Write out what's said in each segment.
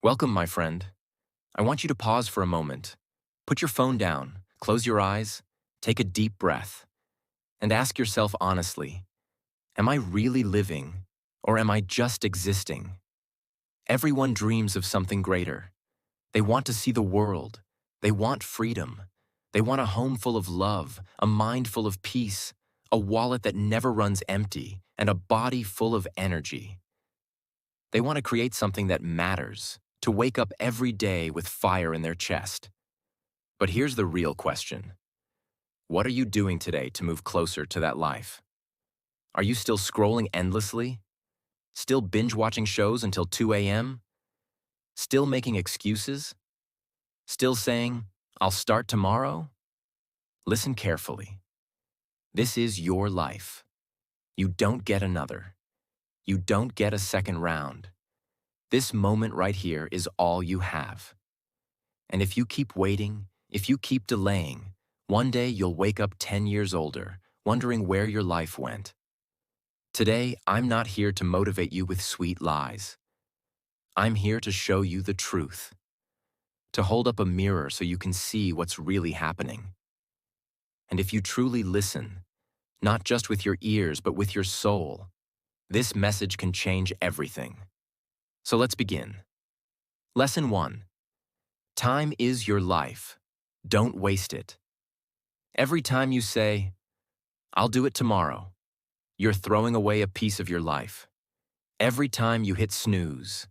Welcome, my friend. I want you to pause for a moment. Put your phone down, close your eyes, take a deep breath, and ask yourself honestly, am I really living, or am I just existing? Everyone dreams of something greater. They want to see the world. They want freedom. They want a home full of love, a mind full of peace, a wallet that never runs empty, and a body full of energy. They want to create something that matters, to wake up every day with fire in their chest. But here's the real question. What are you doing today to move closer to that life? Are you still scrolling endlessly? Still binge-watching shows until 2 a.m.? Still making excuses? Still saying, I'll start tomorrow? Listen carefully. This is your life. You don't get another. You don't get a second round. This moment right here is all you have. And if you keep waiting, if you keep delaying, one day you'll wake up 10 years older, wondering where your life went. Today, I'm not here to motivate you with sweet lies. I'm here to show you the truth, to hold up a mirror so you can see what's really happening. And if you truly listen, not just with your ears but with your soul, this message can change everything. So let's begin. Lesson 1. Time is your life. Don't waste it. Every time you say, I'll do it tomorrow, you're throwing away a piece of your life. Every time you hit snooze,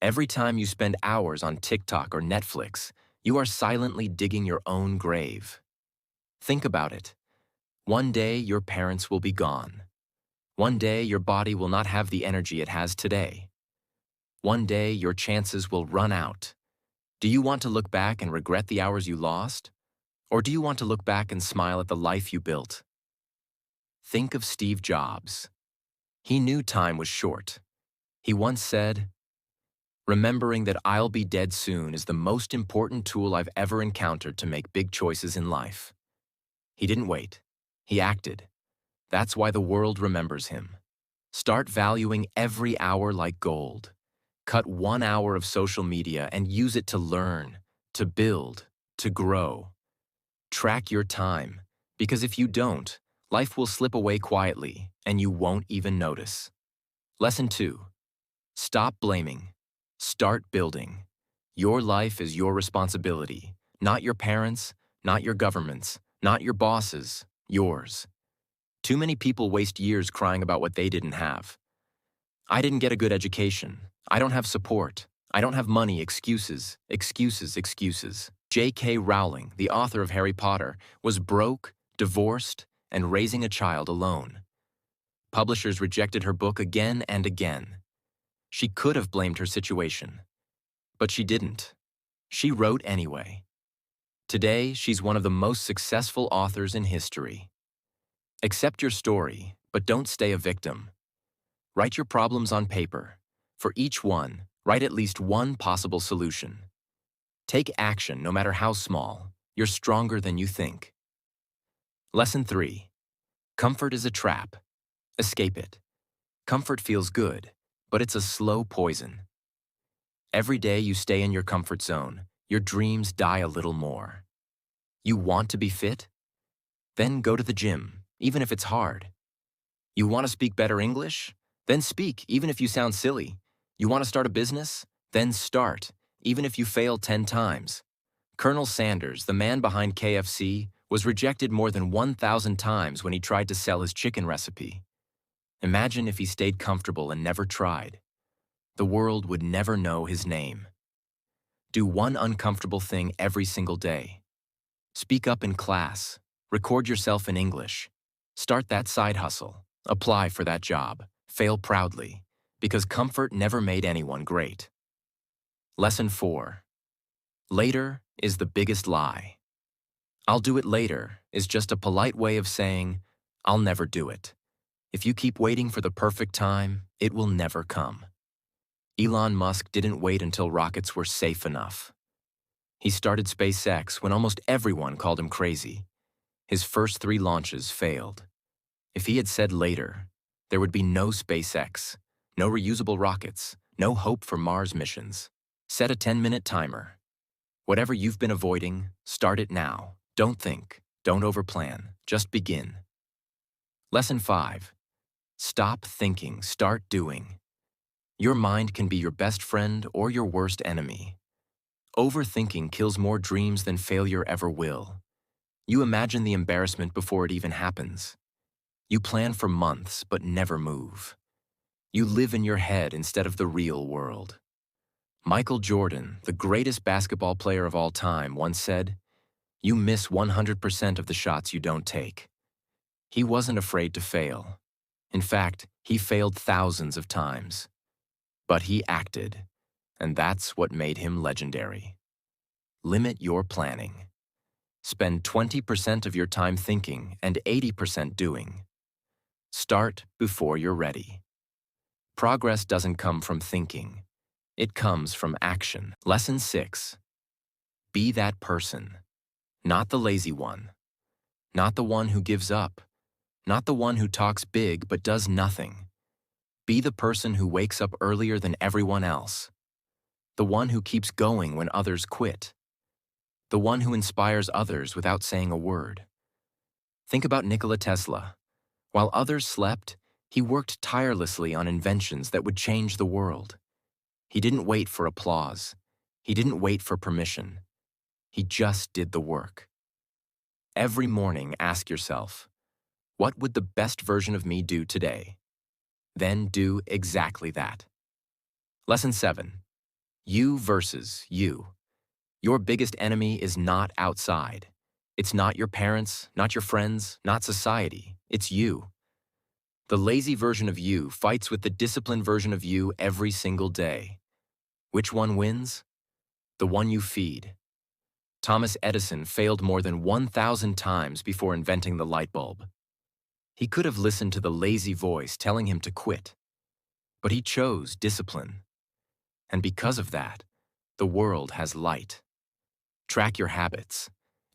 every time you spend hours on TikTok or Netflix, you are silently digging your own grave. Think about it. One day your parents will be gone. One day your body will not have the energy it has today. One day your chances will run out. Do you want to look back and regret the hours you lost? Or do you want to look back and smile at the life you built? Think of Steve Jobs. He knew time was short. He once said, remembering that I'll be dead soon is the most important tool I've ever encountered to make big choices in life. He didn't wait. He acted. That's why the world remembers him. Start valuing every hour like gold. Cut 1 hour of social media and use it to learn, to build, to grow. Track your time, because if you don't, life will slip away quietly and you won't even notice. Lesson 2. Stop blaming. Start building. Your life is your responsibility, not your parents', not your government's, not your boss's, yours. Too many people waste years crying about what they didn't have. I didn't get a good education. I don't have support. I don't have money. Excuses, excuses, excuses. J.K. Rowling, the author of Harry Potter, was broke, divorced, and raising a child alone. Publishers rejected her book again and again. She could have blamed her situation, but she didn't. She wrote anyway. Today, she's one of the most successful authors in history. Accept your story, but don't stay a victim. Write your problems on paper. For each one, write at least one possible solution. Take action, no matter how small. You're stronger than you think. Lesson 3. Comfort is a trap. Escape it. Comfort feels good, but it's a slow poison. Every day you stay in your comfort zone, your dreams die a little more. You want to be fit? Then go to the gym, even if it's hard. You want to speak better English? Then speak, even if you sound silly. You want to start a business? Then start, even if you fail 10 times. Colonel Sanders, the man behind KFC, was rejected more than 1,000 times when he tried to sell his chicken recipe. Imagine if he stayed comfortable and never tried. The world would never know his name. Do one uncomfortable thing every single day. Speak up in class. Record yourself in English. Start that side hustle. Apply for that job. Fail proudly, because comfort never made anyone great. Lesson 4. Later is the biggest lie. I'll do it later is just a polite way of saying, I'll never do it. If you keep waiting for the perfect time, it will never come. Elon Musk didn't wait until rockets were safe enough. He started SpaceX when almost everyone called him crazy. His first 3 launches failed. If he had said later, there would be no SpaceX, no reusable rockets, no hope for Mars missions. Set a 10-minute timer. Whatever you've been avoiding, start it now. Don't think. Don't overplan. Just begin. Lesson 5. Stop thinking. Start doing. Your mind can be your best friend or your worst enemy. Overthinking kills more dreams than failure ever will. You imagine the embarrassment before it even happens. You plan for months but never move. You live in your head instead of the real world. Michael Jordan, the greatest basketball player of all time, once said, "You miss 100% of the shots you don't take." He wasn't afraid to fail. In fact, he failed thousands of times. But he acted, and that's what made him legendary. Limit your planning. Spend 20% of your time thinking and 80% doing. Start before you're ready. Progress doesn't come from thinking. It comes from action. Lesson 6. Be that person. Not the lazy one. Not the one who gives up. Not the one who talks big but does nothing. Be the person who wakes up earlier than everyone else. The one who keeps going when others quit. The one who inspires others without saying a word. Think about Nikola Tesla. While others slept, he worked tirelessly on inventions that would change the world. He didn't wait for applause. He didn't wait for permission. He just did the work. Every morning, ask yourself, what would the best version of me do today? Then do exactly that. Lesson 7. You versus you. Your biggest enemy is not outside. It's not your parents, not your friends, not society. It's you. The lazy version of you fights with the disciplined version of you every single day. Which one wins? The one you feed. Thomas Edison failed more than 1,000 times before inventing the light bulb. He could have listened to the lazy voice telling him to quit, but he chose discipline. And because of that, the world has light. Track your habits.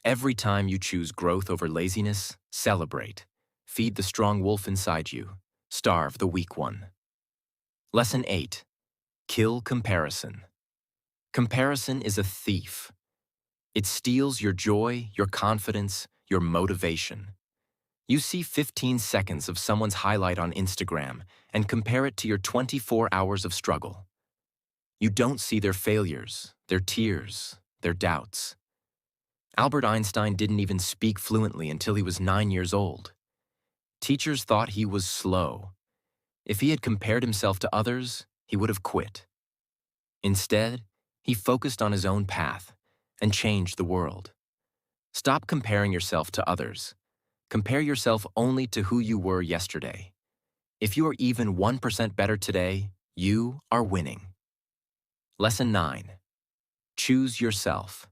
Every time you choose growth over laziness, celebrate. Feed the strong wolf inside you. Starve the weak one. Lesson 8. Kill comparison. Comparison is a thief. It steals your joy, your confidence, your motivation. You see 15 seconds of someone's highlight on Instagram and compare it to your 24 hours of struggle. You don't see their failures, their tears, their doubts. Albert Einstein didn't even speak fluently until he was 9 years old. Teachers thought he was slow. If he had compared himself to others, he would have quit. Instead, he focused on his own path and changed the world. Stop comparing yourself to others. Compare yourself only to who you were yesterday. If you are even 1% better today, you are winning. Lesson 9. Choose yourself.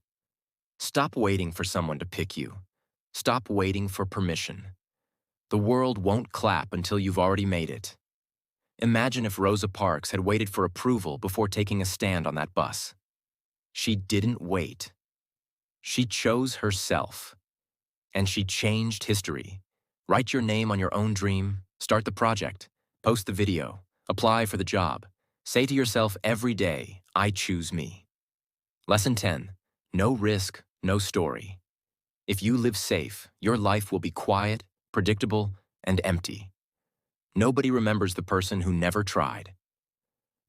Stop waiting for someone to pick you. Stop waiting for permission. The world won't clap until you've already made it. Imagine if Rosa Parks had waited for approval before taking a stand on that bus. She didn't wait. She chose herself. And she changed history. Write your name on your own dream, start the project, post the video, apply for the job. Say to yourself every day, I choose me. Lesson 10. No risk, no story. If you live safe, your life will be quiet, predictable, and empty. Nobody remembers the person who never tried.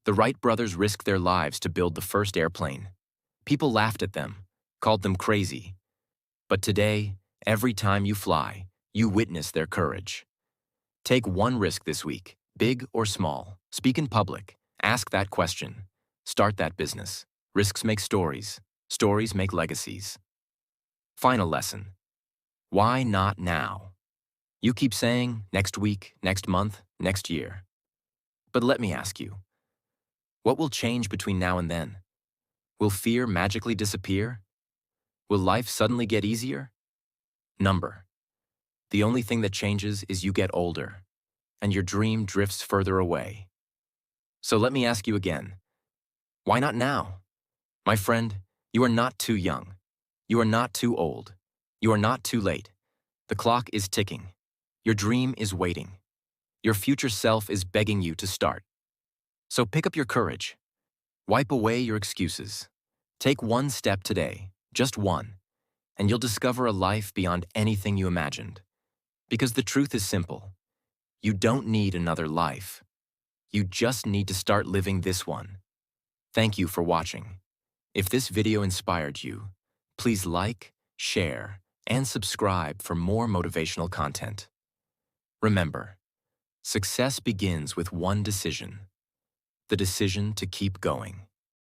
The Wright brothers risked their lives to build the first airplane. People laughed at them, called them crazy. But today, every time you fly, you witness their courage. Take one risk this week, big or small. Speak in public. Ask that question. Start that business. Risks make stories. Stories make legacies. Final lesson. Why not now? You keep saying next week, next month, next year. But let me ask you, what will change between now and then? Will fear magically disappear? Will life suddenly get easier? Number. The only thing that changes is you get older, and your dream drifts further away. So let me ask you again, why not now? My friend, you are not too young. You are not too old. You are not too late. The clock is ticking. Your dream is waiting. Your future self is begging you to start. So pick up your courage. Wipe away your excuses. Take one step today, just one, and you'll discover a life beyond anything you imagined. Because the truth is simple. You don't need another life. You just need to start living this one. Thank you for watching. If this video inspired you, please like, share, and subscribe for more motivational content. Remember, success begins with one decision: the decision to keep going.